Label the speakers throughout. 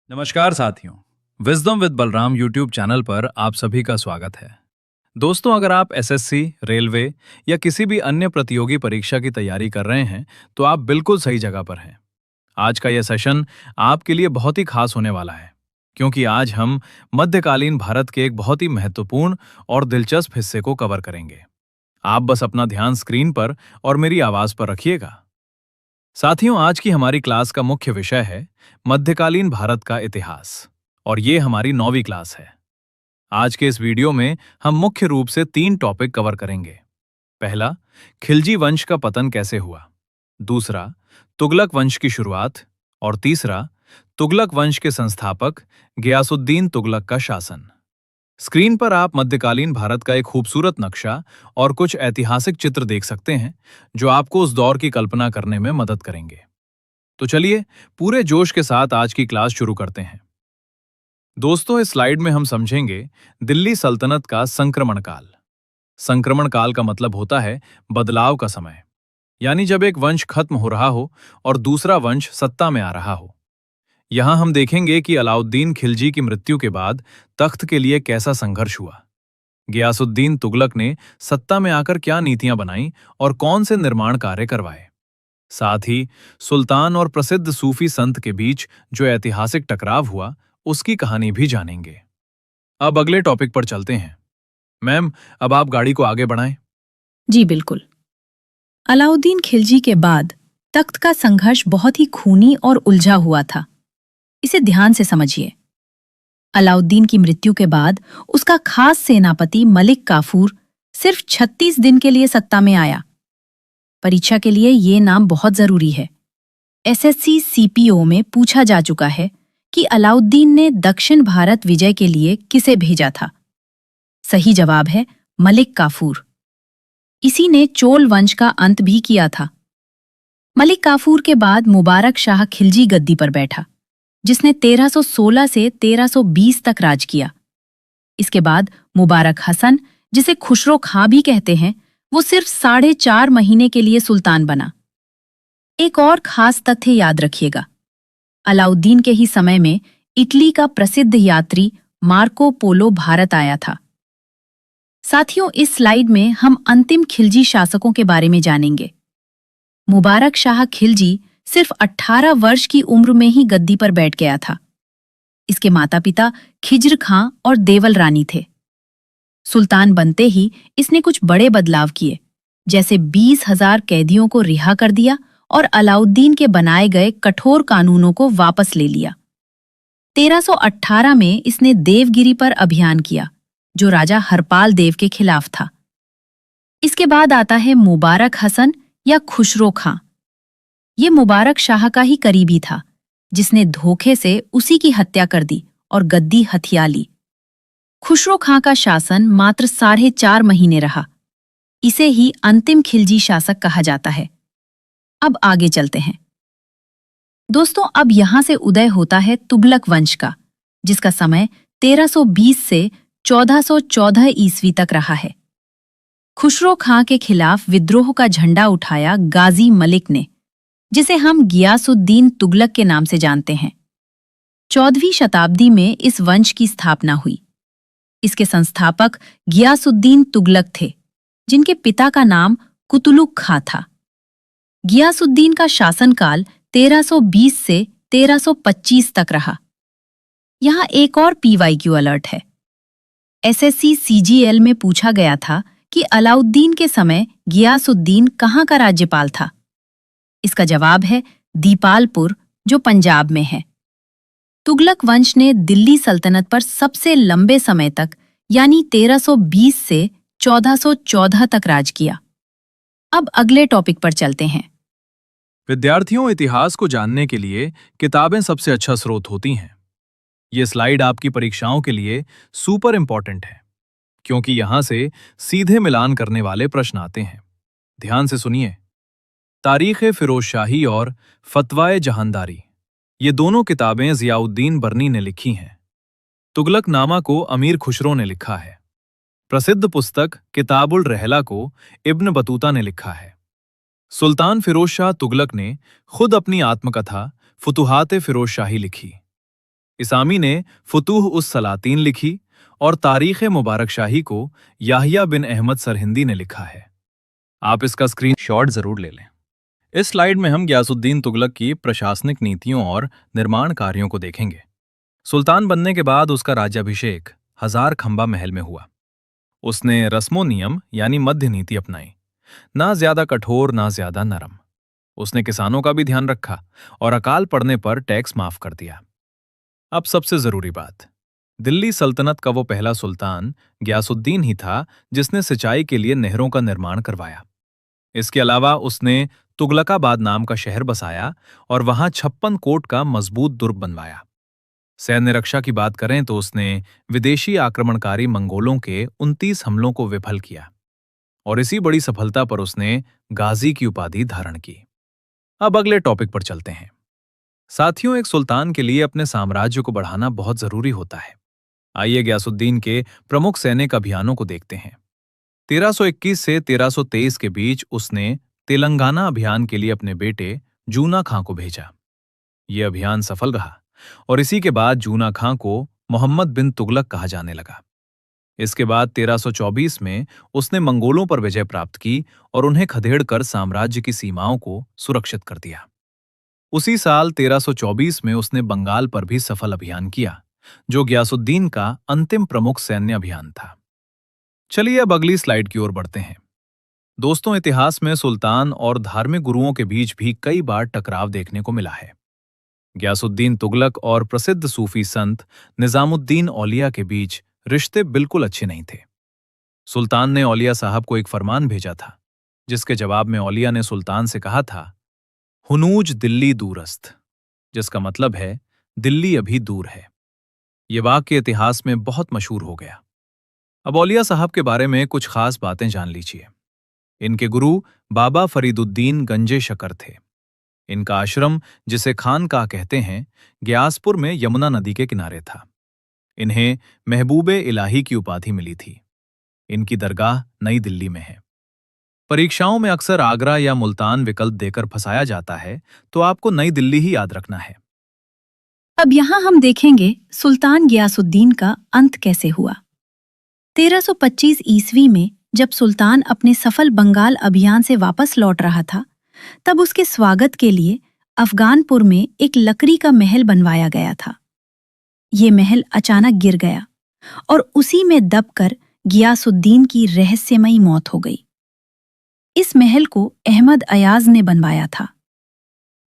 Speaker 1: नमस्कार साथियों। Wisdom with Balram YouTube channel पर आप सभी का स्वागत है। दोस्तों, अगर आप एसएससी, रेलवे या किसी भी अन्य प्रतियोगी परीक्षा की तैयारी कर रहे हैं तो आप बिल्कुल सही जगह पर हैं। आज का यह सेशन आपके लिए बहुत ही खास होने वाला है, क्योंकि आज हम मध्यकालीन भारत के एक बहुत ही महत्वपूर्ण और दिलचस्प हिस्से को कवर करेंगे। आप बस अपना ध्यान स्क्रीन पर और मेरी आवाज पर रखिएगा। साथियों, आज की हमारी क्लास का मुख्य विषय है मध्यकालीन भारत का इतिहास, और ये हमारी 9वीं क्लास है। आज के इस वीडियो में हम मुख्य रूप से 3 टॉपिक कवर करेंगे। पहला, खिलजी वंश का पतन कैसे हुआ। दूसरा, तुगलक वंश की शुरुआत। और तीसरा, तुगलक वंश के संस्थापक गियासुद्दीन तुगलक का शासन। स्क्रीन पर आप मध्यकालीन भारत का एक खूबसूरत नक्शा और कुछ ऐतिहासिक चित्र देख सकते हैं, जो आपको उस दौर की कल्पना करने में मदद करेंगे। तो चलिए पूरे जोश के साथ आज की क्लास शुरू करते हैं। दोस्तों, इस स्लाइड में हम समझेंगे दिल्ली सल्तनत का संक्रमण काल। संक्रमण काल का मतलब होता है बदलाव का समय, यानी जब एक वंश खत्म हो रहा हो और दूसरा वंश सत्ता में आ रहा हो। यहां हम देखेंगे कि अलाउद्दीन खिलजी की मृत्यु के बाद तख्त के लिए कैसा संघर्ष हुआ। गियासुद्दीन तुगलक ने सत्ता में आकर क्या नीतियां बनाई और कौन से निर्माण कार्य करवाए। साथ ही सुल्तान और प्रसिद्ध सूफी संत के बीच जो ऐतिहासिक टकराव हुआ, उसकी कहानी भी जानेंगे। अब अगले टॉपिक पर चलते हैं। मैम, अब आप गाड़ी को आगे बढ़ाएं।
Speaker 2: जी बिल्कुल। अलाउद्दीन खिलजी के बाद तख्त का संघर्ष बहुत ही खूनी और उलझा हुआ था। इसे ध्यान से समझिए। अलाउद्दीन की मृत्यु के बाद उसका खास सेनापति मलिक काफूर सिर्फ 36 दिन के लिए सत्ता में आया। परीक्षा के लिए ये नाम बहुत जरूरी है। एसएससी सीपीओ में पूछा जा चुका है कि अलाउद्दीन ने दक्षिण भारत विजय के लिए किसे भेजा था। सही जवाब है मलिक काफूर। इसी ने चोल वंश का अंत भी किया था। मलिक काफूर के बाद मुबारक शाह खिलजी गद्दी पर बैठा, जिसने 1316 से 1320 तक राज किया। इसके बाद मुबारक हसन, जिसे खुसरो खां भी कहते हैं, वो सिर्फ 4.5 महीने के लिए सुल्तान बना। एक और खास तथ्य याद रखिएगा। अलाउद्दीन के ही समय में इटली का प्रसिद्ध यात्री मार्को पोलो भारत आया था। साथियों, इस स्लाइड में हम अंतिम खिलजी शासकों के बारे में जानेंगे। मुबारक शाह खिलजी सिर्फ 18 वर्ष की उम्र में ही गद्दी पर बैठ गया था। इसके माता पिता खिज्र खां और देवल रानी थे। सुल्तान बनते ही इसने कुछ बड़े बदलाव किए, जैसे 20,000 कैदियों को रिहा कर दिया और अलाउद्दीन के बनाए गए कठोर कानूनों को वापस ले लिया। 1318 में इसने देवगिरी पर अभियान किया, जो राजा हरपाल देव के खिलाफ था। इसके बाद आता है मुबारक हसन या खुसरो खां। ये मुबारक शाह का ही करीबी था, जिसने धोखे से उसी की हत्या कर दी और गद्दी हथिया ली। खुसरो खां का शासन मात्र 4.5 महीने रहा। इसे ही अंतिम खिलजी शासक कहा जाता है। अब आगे चलते हैं। दोस्तों, अब यहां से उदय होता है तुगलक वंश का, जिसका समय 1320 से 1414 ईस्वी तक रहा है। खुसरो खां के खिलाफ विद्रोह का झंडा उठाया गाजी मलिक ने, जिसे हम गियासुद्दीन तुगलक के नाम से जानते हैं। 14वीं शताब्दी में इस वंश की स्थापना हुई। इसके संस्थापक गियासुद्दीन तुगलक थे, जिनके पिता का नाम कुतुलुक खां था। गियासुद्दीन का शासनकाल 1320 से 1325 तक रहा। यहाँ एक और PYQ अलर्ट है। एसएससी CGL में पूछा गया था कि अलाउद्दीन के समय गियासुद्दीन कहाँ का राज्यपाल था। इसका जवाब है दीपालपुर, जो पंजाब में है। तुगलक वंश ने दिल्ली सल्तनत पर सबसे लंबे समय तक, यानी 1320 से 1414 तक राज किया। अब अगले टॉपिक पर चलते हैं।
Speaker 1: विद्यार्थियों, इतिहास को जानने के लिए किताबें सबसे अच्छा स्रोत होती हैं। ये स्लाइड आपकी परीक्षाओं के लिए सुपर इंपॉर्टेंट है, क्योंकि यहां से सीधे मिलान करने वाले प्रश्न आते हैं। ध्यान से सुनिए। तारीख़ फिरोजशाही और फतवाए जहांदारी, ये दोनों किताबें जियाउद्दीन बरनी ने लिखी हैं। तुगलकनामा को अमीर खुसरो ने लिखा है। प्रसिद्ध पुस्तक किताबुल रहला को इब्न बतूता ने लिखा है। सुल्तान फिरोज शाह तुगलक ने खुद अपनी आत्मकथा फुतुहात फिरोजशाही लिखी। इसामी ने फुतूह उस सलातीन लिखी और तारीख मुबारक शाही को याहिया बिन अहमद सरहिंदी ने लिखा है। आप इसका स्क्रीनशॉट जरूर ले लें। इस स्लाइड में हम गयासुद्दीन तुगलक की प्रशासनिक नीतियों और निर्माण कार्यों को देखेंगे। सुल्तान बनने के बाद उसका राज्याभिषेक हजार खंबा महल में हुआ। उसने रस्मो नियम यानी मध्य नीति अपनाई, ना ज्यादा कठोर ना ज्यादा नरम। उसने किसानों का भी ध्यान रखा और अकाल पड़ने पर टैक्स माफ कर दिया। अब सबसे जरूरी बात, दिल्ली सल्तनत का वो पहला सुल्तान गयासुद्दीन ही था जिसने सिंचाई के लिए नहरों का निर्माण करवाया। इसके अलावा उसने तुगलकाबाद नाम का शहर बसाया और वहां 56 कोट का मजबूत दुर्ग बनवाया। सैन्य रक्षा की बात करें तो उसने विदेशी आक्रमणकारी मंगोलों के 29 हमलों को विफल किया और इसी बड़ी सफलता पर उसने गाजी की उपाधि धारण की। अब अगले टॉपिक पर चलते हैं। साथियों, एक सुल्तान के लिए अपने साम्राज्य को बढ़ाना बहुत जरूरी होता है। आइए गयासुद्दीन के प्रमुख सैनिक अभियानों को देखते हैं। 1321 से 1323 के बीच उसने तेलंगाना अभियान के लिए अपने बेटे जूना खां को भेजा। यह अभियान सफल रहा और इसी के बाद जूना खां को मोहम्मद बिन तुगलक कहा जाने लगा। इसके बाद 1324 में उसने मंगोलों पर विजय प्राप्त की और उन्हें खदेड़कर साम्राज्य की सीमाओं को सुरक्षित कर दिया। उसी साल 1324 में उसने बंगाल पर भी सफल अभियान किया, जो गयासुद्दीन का अंतिम प्रमुख सैन्य अभियान था। चलिए अब अगली स्लाइड की ओर बढ़ते हैं। दोस्तों, इतिहास में सुल्तान और धार्मिक गुरुओं के बीच भी कई बार टकराव देखने को मिला है। गयासुद्दीन तुगलक और प्रसिद्ध सूफी संत निजामुद्दीन औलिया के बीच रिश्ते बिल्कुल अच्छे नहीं थे। सुल्तान ने औलिया साहब को एक फरमान भेजा था, जिसके जवाब में औलिया ने सुल्तान से कहा था, हुनूज दिल्ली दूरस्त, जिसका मतलब है दिल्ली अभी दूर है। ये वाक्य इतिहास में बहुत मशहूर हो गया। अब औलिया साहब के बारे में कुछ खास बातें जान लीजिए। इनके गुरु बाबा फरीदुद्दीन गंजे शकर थे। इनका आश्रम, जिसे खानकाह कहते हैं, ग्यासपुर में यमुना नदी के किनारे था। इन्हें महबूबे इलाही की उपाधि मिली थी। इनकी दरगाह नई दिल्ली में है। परीक्षाओं में अक्सर आगरा या मुल्तान विकल्प देकर फंसाया जाता है, तो आपको नई दिल्ली ही याद रखना है।
Speaker 2: अब यहाँ हम देखेंगे सुल्तान गियासुद्दीन का अंत कैसे हुआ। 1325 ईस्वी में जब सुल्तान अपने सफल बंगाल अभियान से वापस लौट रहा था, तब उसके स्वागत के लिए अफगानपुर में एक लकड़ी का महल बनवाया गया था। ये महल अचानक गिर गया और उसी में दबकर गियासुद्दीन की रहस्यमयी मौत हो गई। इस महल को अहमद अयाज ने बनवाया था।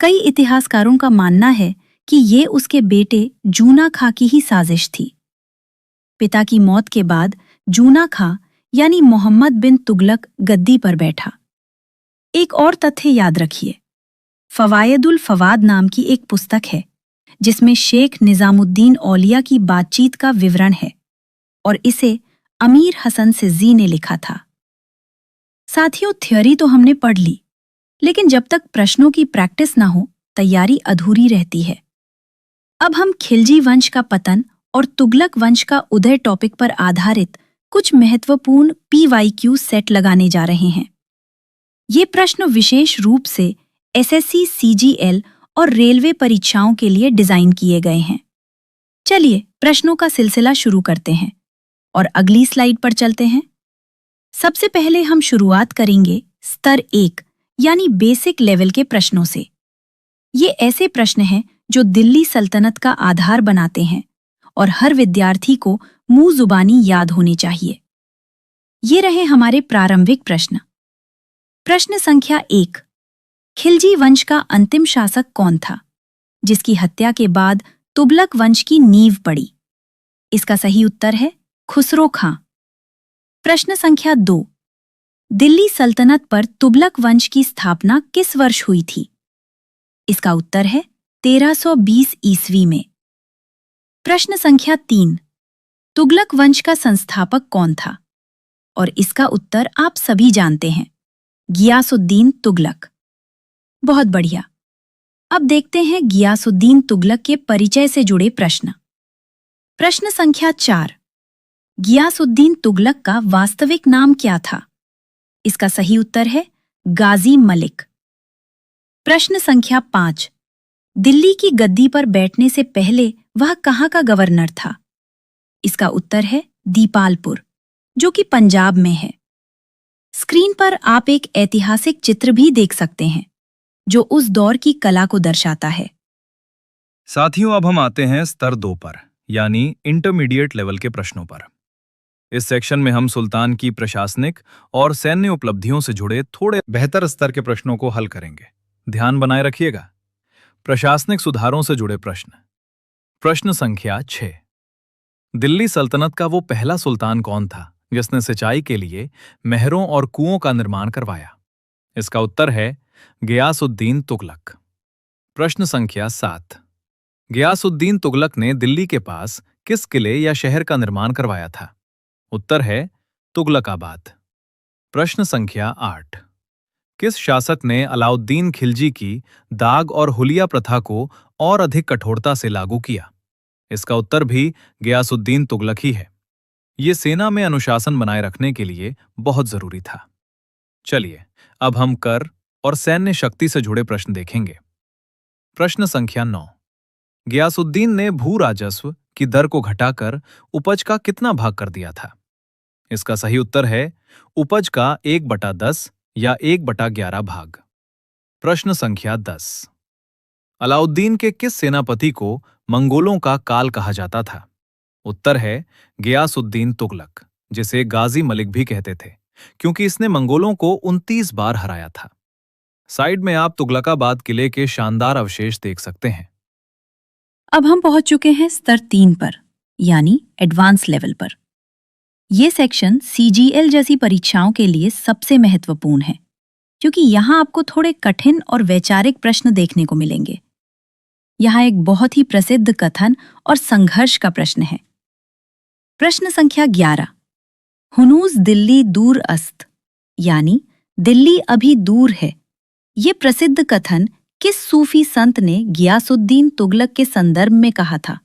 Speaker 2: कई इतिहासकारों का मानना है कि ये उसके बेटे जूना खां की ही साजिश थी। पिता की मौत के बाद जूना खां यानी मोहम्मद बिन तुगलक गद्दी पर बैठा। एक और तथ्य याद रखिए, फवायदुल फवाद नाम की एक पुस्तक है जिसमें शेख निजामुद्दीन औलिया की बातचीत का विवरण है और इसे अमीर हसन सिज्जी ने लिखा था। साथियों, थ्योरी तो हमने पढ़ ली, लेकिन जब तक प्रश्नों की प्रैक्टिस ना हो, तैयारी अधूरी रहती है। अब हम खिलजी वंश का पतन और तुगलक वंश का उदय टॉपिक पर आधारित कुछ महत्वपूर्ण PYQ सेट लगाने जा रहे हैं। ये प्रश्न विशेष रूप से SSC, CGL और रेलवे परीक्षाओं के लिए डिजाइन किए गए हैं। चलिए प्रश्नों का सिलसिला शुरू करते हैं और अगली स्लाइड पर चलते हैं। सबसे पहले हम शुरुआत करेंगे स्तर 1 यानी बेसिक लेवल के प्रश्नों से। ये ऐसे प्रश्न हैं जो दिल्ली सल्तनत का आधार बनाते हैं और हर विद्यार्थी को मुंह जुबानी याद होने चाहिए। ये रहे हमारे प्रारंभिक प्रश्न। प्रश्न संख्या 1, खिलजी वंश का अंतिम शासक कौन था, जिसकी हत्या के बाद तुगलक वंश की नींव पड़ी? इसका सही उत्तर है खुसरो खां। प्रश्न संख्या 2, दिल्ली सल्तनत पर तुगलक वंश की स्थापना किस वर्ष हुई थी? इसका उत्तर है 1320 ईस्वी में। प्रश्न संख्या 3, तुगलक वंश का संस्थापक कौन था? और इसका उत्तर आप सभी जानते हैं, गियासुद्दीन तुगलक। बहुत बढ़िया। अब देखते हैं गियासुद्दीन तुगलक के परिचय से जुड़े प्रश्न। प्रश्न संख्या 4, गियासुद्दीन तुगलक का वास्तविक नाम क्या था? इसका सही उत्तर है गाजी मलिक। प्रश्न संख्या 5, दिल्ली की गद्दी पर बैठने से पहले वह कहाँ का गवर्नर था? इसका उत्तर है दीपालपुर, जो कि पंजाब में है। स्क्रीन पर आप एक ऐतिहासिक चित्र भी देख सकते हैं जो उस दौर की कला को दर्शाता है।
Speaker 1: साथियों, अब हम आते हैं स्तर 2 पर, यानी इंटरमीडिएट लेवल के प्रश्नों पर। इस सेक्शन में हम सुल्तान की प्रशासनिक और सैन्य उपलब्धियों से जुड़े थोड़े बेहतर स्तर के प्रश्नों को हल करेंगे। ध्यान बनाए रखिएगा। प्रशासनिक सुधारों से जुड़े प्रश्न। प्रश्न संख्या 6। दिल्ली सल्तनत का वो पहला सुल्तान कौन था जिसने सिंचाई के लिए नहरों और कुओं का निर्माण करवाया? इसका उत्तर है गियासुद्दीन तुगलक। प्रश्न संख्या 7। गियासुद्दीन तुगलक ने दिल्ली के पास किस किले या शहर का निर्माण करवाया था? उत्तर है तुगलकाबाद। प्रश्न संख्या 8। किस शासक ने अलाउद्दीन खिलजी की दाग और हुलिया प्रथा को और अधिक कठोरता से लागू किया? इसका उत्तर भी गियासुद्दीन तुगलक ही है। ये सेना में अनुशासन बनाए रखने के लिए बहुत जरूरी था। चलिए, अब हम कर और सैन्य शक्ति से जुड़े प्रश्न देखेंगे। प्रश्न संख्या 9। गियासुद्दीन ने भू राजस्व की दर को घटाकर उपज का कितना भाग कर दिया था? इसका सही उत्तर है उपज का 1/10 या 1/11 भाग। प्रश्न संख्या 10। अलाउद्दीन के किस सेनापति को मंगोलों का काल कहा जाता था? उत्तर है गियासुद्दीन तुगलक, जिसे गाजी मलिक भी कहते थे, क्योंकि इसने मंगोलों को 29 बार हराया था। साइड में आप तुगलकाबाद किले के शानदार अवशेष देख सकते हैं।
Speaker 2: अब हम पहुंच चुके हैं स्तर 3 पर, यानी एडवांस लेवल पर। यह सेक्शन सीजीएल जैसी परीक्षाओं के लिए सबसे महत्वपूर्ण है, क्योंकि यहां आपको थोड़े कठिन और वैचारिक प्रश्न देखने को मिलेंगे। यहां एक बहुत ही प्रसिद्ध कथन और संघर्ष का प्रश्न है। प्रश्न संख्या 11। हुनूज दिल्ली दूर अस्त, यानी दिल्ली अभी दूर है। ये प्रसिद्ध कथन किस सूफी संत ने गियासुद्दीन तुगलक के संदर्भ में कहा था?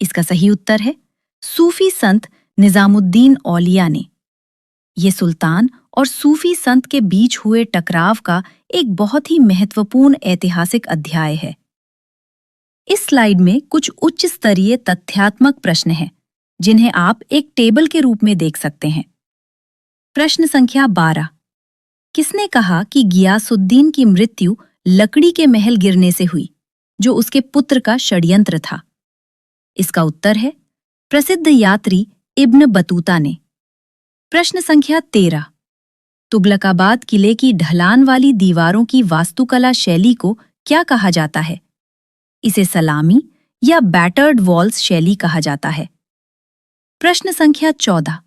Speaker 2: इसका सही उत्तर है सूफी संत निजामुद्दीन औलिया ने। ये सुल्तान और सूफी संत के बीच हुए टकराव का एक बहुत ही महत्वपूर्ण ऐतिहासिक अध्याय है। इस स्लाइड में कुछ उच्च स्तरीय तथ्यात्मक प्रश्न हैं, जिन्हें आप एक टेबल के रूप में देख सकते हैं। प्रश्न संख्या 12। किसने कहा कि गियासुद्दीन की मृत्यु लकड़ी के महल गिरने से हुई, जो उसके पुत्र का षड्यंत्र था? इसका उत्तर है प्रसिद्ध यात्री इब्न बतूता ने। प्रश्न संख्या 13। तुगलकाबाद किले की ढलान वाली दीवारों की वास्तुकला शैली को क्या कहा जाता है? इसे सलामी या बैटर्ड वॉल्स शैली कहा जाता है। प्रश्न संख्या 14।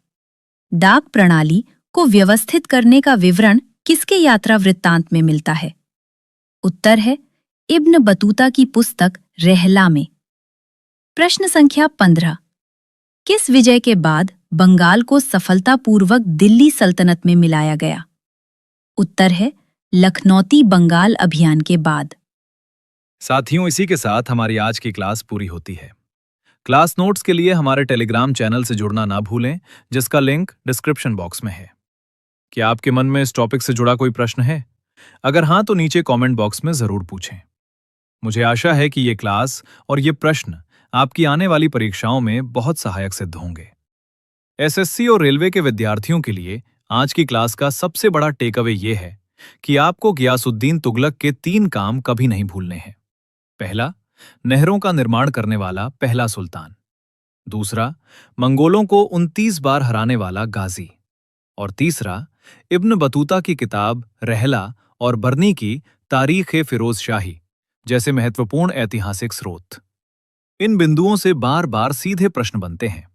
Speaker 2: डाक प्रणाली को व्यवस्थित करने का विवरण किसके यात्रा वृत्तांत में मिलता है? उत्तर है इब्न बतूता की पुस्तक रहला में। प्रश्न संख्या 15। किस विजय के बाद बंगाल को सफलतापूर्वक दिल्ली सल्तनत में मिलाया गया? उत्तर है लखनौती बंगाल अभियान के बाद।
Speaker 1: साथियों, इसी के साथ हमारी आज की क्लास पूरी होती है। क्लास नोट्स के लिए हमारे टेलीग्राम चैनल से जुड़ना ना भूलें, जिसका लिंक डिस्क्रिप्शन बॉक्स में है। क्या आपके मन में इस टॉपिक से जुड़ा कोई प्रश्न है? अगर हाँ, तो नीचे कमेंट बॉक्स में जरूर पूछें। मुझे आशा है कि ये क्लास और ये प्रश्न आपकी आने वाली परीक्षाओं में बहुत सहायक सिद्ध होंगे। एसएससी और रेलवे के विद्यार्थियों के लिए आज की क्लास का सबसे बड़ा टेक अवे ये है कि आपको गियासुद्दीन तुगलक के 3 काम कभी नहीं भूलने हैं। पहला, नहरों का निर्माण करने वाला पहला सुल्तान। दूसरा, मंगोलों को 29 बार हराने वाला गाजी। और तीसरा, इब्न बतूता की किताब रहला और बरनी की तारीख़-ए-फिरोज शाही जैसे महत्वपूर्ण ऐतिहासिक स्रोत। इन बिंदुओं से बार बार सीधे प्रश्न बनते हैं।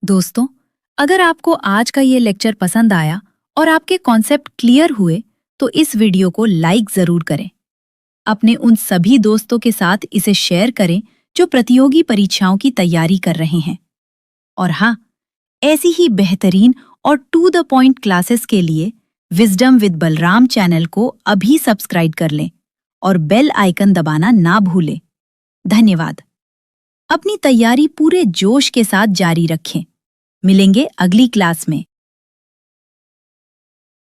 Speaker 2: दोस्तों, अगर आपको आज का ये लेक्चर पसंद आया और आपके कॉन्सेप्ट क्लियर हुए, तो इस वीडियो को लाइक जरूर करें। अपने उन सभी दोस्तों के साथ इसे शेयर करें जो प्रतियोगी परीक्षाओं की तैयारी कर रहे हैं। और हाँ, ऐसी ही बेहतरीन और टू द पॉइंट क्लासेस के लिए विजडम विद बलराम चैनल को अभी सब्सक्राइब कर लें और बेल आइकन दबाना ना भूलें। धन्यवाद। अपनी तैयारी पूरे जोश के साथ जारी रखें। मिलेंगे अगली क्लास में।